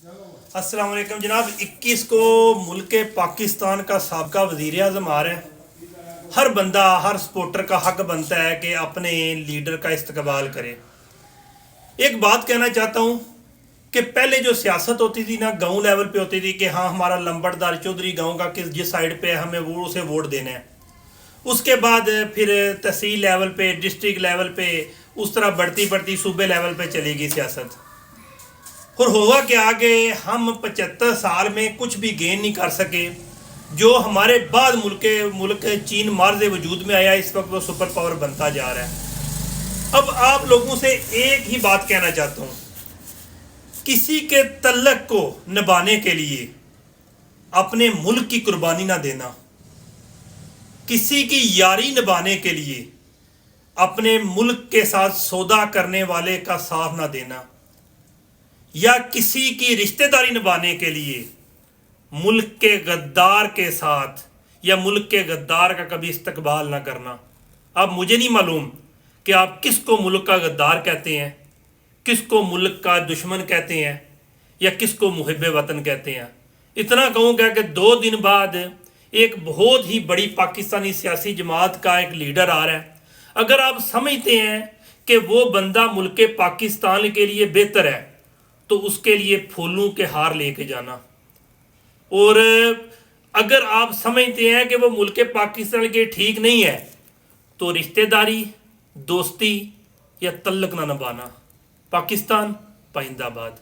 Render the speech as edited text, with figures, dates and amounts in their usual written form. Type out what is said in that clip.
अस्सलाम वालेकुम जनाब। 21 को मुल्क पाकिस्तान का साबका वज़ीर आज़म आ रहा है। हर बंदा हर सपोर्टर का हक बनता है कि अपने लीडर का इस्तकबाल करे। एक बात कहना चाहता हूँ कि पहले जो सियासत होती थी ना, गांव लेवल पे होती थी कि हाँ हमारा लंबड़दार चौधरी गांव का किस जिस साइड पे है हमें वो उसे वोट देना है। उसके बाद फिर तहसील लेवल पे, डिस्ट्रिक्ट लेवल पे, उस तरह बढ़ती बढ़ती सूबे लेवल पे चली गई सियासत। और हुआ कि आगे हम 75 साल में कुछ भी गेन नहीं कर सके। जो हमारे बाद मुल्क चीन मार्ज़ वजूद में आया, इस वक्त वो सुपर पावर बनता जा रहा है। अब आप लोगों से एक ही बात कहना चाहता हूँ, किसी के तल्लक को निभाने के लिए अपने मुल्क की कुर्बानी ना देना, किसी की यारी निभाने के लिए अपने मुल्क के साथ सौदा करने वाले का साथ ना देना, या किसी की रिश्तेदारी निभाने के लिए मुल्क के गद्दार के साथ या मुल्क के गद्दार का कभी इस्तकबाल ना करना। अब मुझे नहीं मालूम कि आप किसको मुल्क का गद्दार कहते हैं, किसको मुल्क का दुश्मन कहते हैं, या किसको मुहिब वतन कहते हैं। इतना कहूँगा कि 2 दिन बाद एक बहुत ही बड़ी पाकिस्तानी सियासी जमात का एक लीडर आ रहा है। अगर आप समझते हैं कि वो बंदा मुल्क पाकिस्तान के लिए बेहतर है तो उसके लिए फूलों के हार लेके जाना, और अगर आप समझते हैं कि वो मुल्क पाकिस्तान के ठीक नहीं है तो रिश्तेदारी, दोस्ती या तल्लक ना निभाना। पाकिस्तान पाइंदाबाद।